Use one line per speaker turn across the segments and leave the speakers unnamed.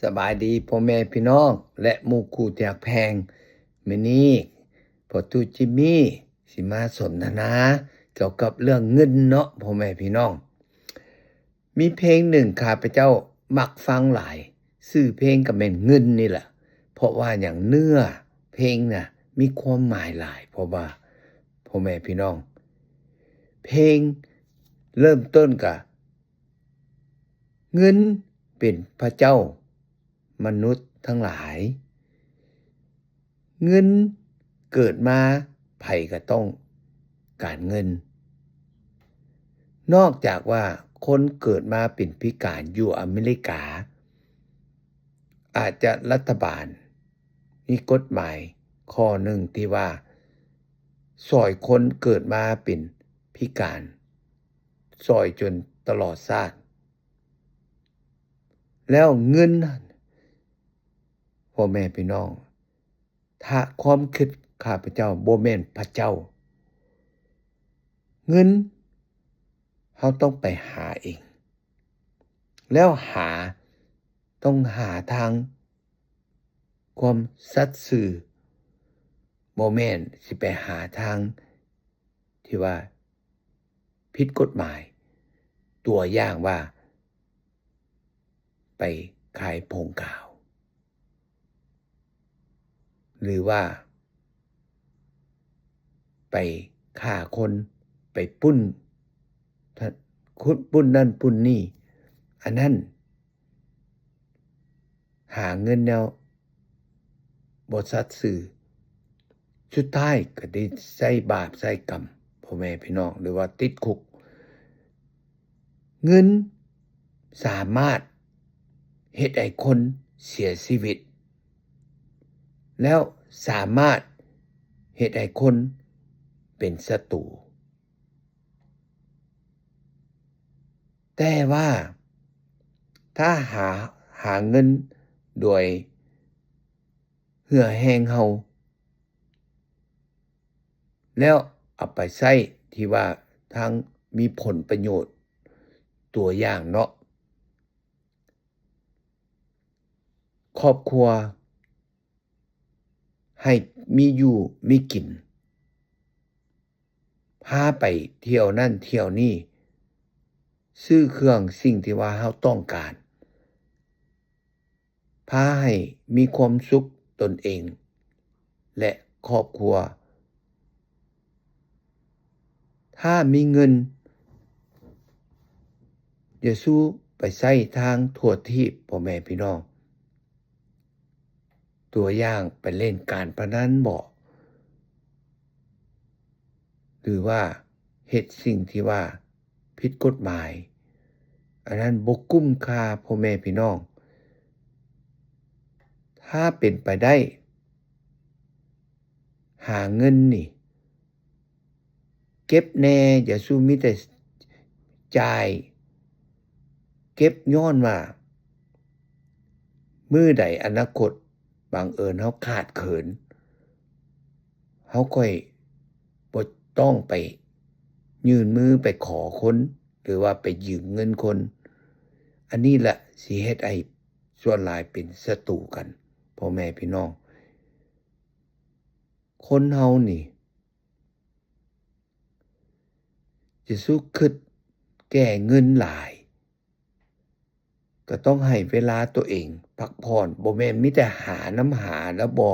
สบายดีพ่อแม่พี่น้องและหมู่คู่ที่รักแพงมื้อนี้พ่อตู้จิมมี่สิมาสนทนาเกี่ยวกับเรื่องเงินเนาะพ่อแม่พี่น้องมีเพลงหนึ่งข้าพเจ้ามักฟังหลายชื่อเพลงก็แม่นเงินนี่แหละเพราะว่าหยังเนื้อเพลงน่ะมีความหมายหลายเพราะว่าพ่อแม่พี่น้องเพลงเริ่มต้นก็เงินเป็นพระเจ้ามนุษย์ทั้งหลายเงินเกิดมาไผก็ต้องการเงินนอกจากว่าคนเกิดมาเป็นพิการอยู่อเมริกาอาจจะรัฐบาลมีกฎหมายข้อหนึ่งที่ว่าช่วยคนเกิดมาเป็นพิการช่วยจนตลอดชาติแล้วเงินพ่อแม่พี่น้องถ้าความคิดข้าพเจ้าบ่แม่นพระเจ้าเงินเฮาต้องไปหาเองแล้วต้องหาทางความสัตย์ซื่อบ่แม่นสิไปหาทางที่ว่าผิดกฎหมายตัวอย่างว่าไปขายผงกาวหรือว่าไปฆ่าคนไปปุ้นปุ้นนั่นปุ้นนี่อันนั้นหาเงินแนวบ่สัตย์ซื่อสุดท้ายก็ได้ใส่บาปใส่กรรมพ่อแม่พี่น้องหรือว่าติดคุกเงินสามารถเฮ็ดให้คนเสียชีวิตแล้วสามารถเฮ็ดให้คนเป็นศัตรูแต่ว่าถ้าหาเงินโดยเหื่อแห้งเฮาแล้วเอาไปใช้ที่ว่าทางมีผลประโยชน์ตัวอย่างเนาะครอบครัวให้มีอยู่มีกินพาไปเที่ยวนั่นเที่ยวนี่ซื้อเครื่องสิ่งที่ว่าเฮาต้องการพาให้มีความสุขตนเองและครอบครัวถ้ามีเงินอย่าสู้ไปใช้ทางทั่วทีปพ่อแม่พี่น้องตัวอย่างไปเล่นการพนันบ่หรือว่าเฮ็ดสิ่งที่ว่าผิดกฎหมายอันนั้นบ่คุ้มค่าพ่อแม่พี่น้องถ้าเป็นไปได้หาเงินนี่เก็บแหน่อย่าสู้มีแต่จ่ายเก็บย้อนว่ามื้อใดอนาคตบังเอิญเฮาขาดเขินเฮาค่อยบ่ต้องไปยื่นมือไปขอคนหรือว่าไปยืมเงินคนอันนี้แหละสิเฮ็ดให้ส่วนหลายเป็นศัตรูกันพ่อแม่พี่น้องคนเฮานี่สิสู้คิดแก้เงินหลายก็ต้องให้เวลาตัวเองพักผ่อนบ่แม่นมีแต่หาแล้วบ่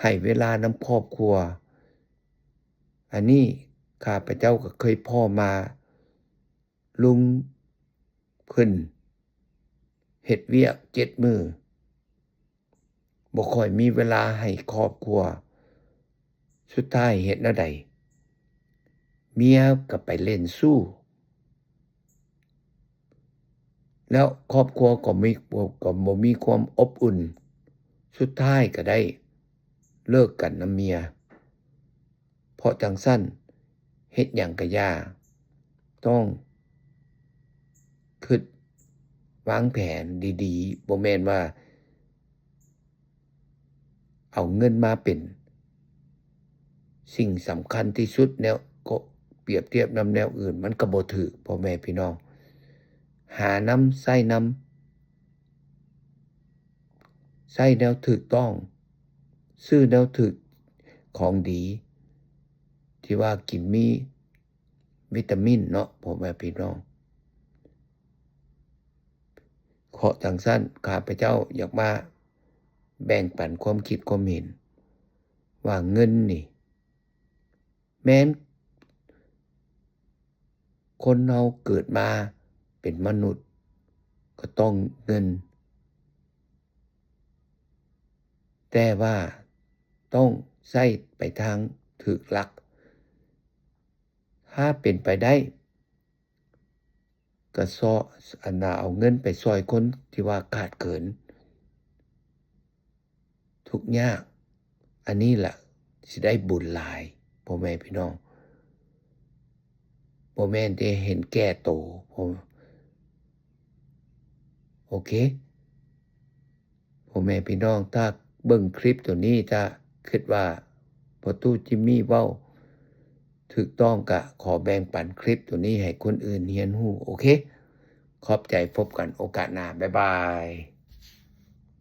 ให้เวลานำครอบครัวอันนี้ข้าพเจ้าก็เคยพ้อมาลุงเพิ่นเฮ็ดเวียก7มื้อบ่ค่อยมีเวลาให้ครอบครัวสุดท้ายเฮ็ดแนวใดเมียก็ไปเล่นสู้แล้วครอบครัวก็บ่มีความอบอุ่นสุดท้ายก็ได้เลิกกันนำเมียเพราะจั่งซั้นเฮ็ดหยังก็ยากต้องคิดวางแผนดีๆบ่แม่นว่าเอาเงินมาเป็นสิ่งสำคัญที่สุดแนวก็เปรียบเทียบนำแนวอื่นมันก็บ่ถูกพ่อแม่พี่น้องหานำใช้น ใช้แนวถูกต้องซื้อแนวถูกของดีที่ว่ากินมีวิตามินเนาะพ่อแม่พี่น้องขอจังซั่นข้าพเจ้าอยากมาแบ่งปันความคิดความเห็นว่าเงินนี่แม้นคนเราเกิดมาเป็นมนุษย์ก็ต้องเงินแต่ว่าต้องใช้ไปทางถูกหลักถ้าเป็นไปได้ก็เอาเงินไปช่วยคนที่ว่าขาดเขินทุกข์ยากอันนี้ล่ะสิได้บุญหลายพ่อแม่พี่น้องบ่แม่นแต่เห็นแก่โตโอเคพ่อแม่พี่น้องถ้าเบิ่งคลิปตัวนี้ถ้าคิดว่าพ่อตู้จิมมี่เว้าถูกต้องก็ขอแบ่งปันคลิปตัวนี้ให้คนอื่นเรียนรู้โอเคขอบใจพบกันโอกาสหน้าบ๊ายบาย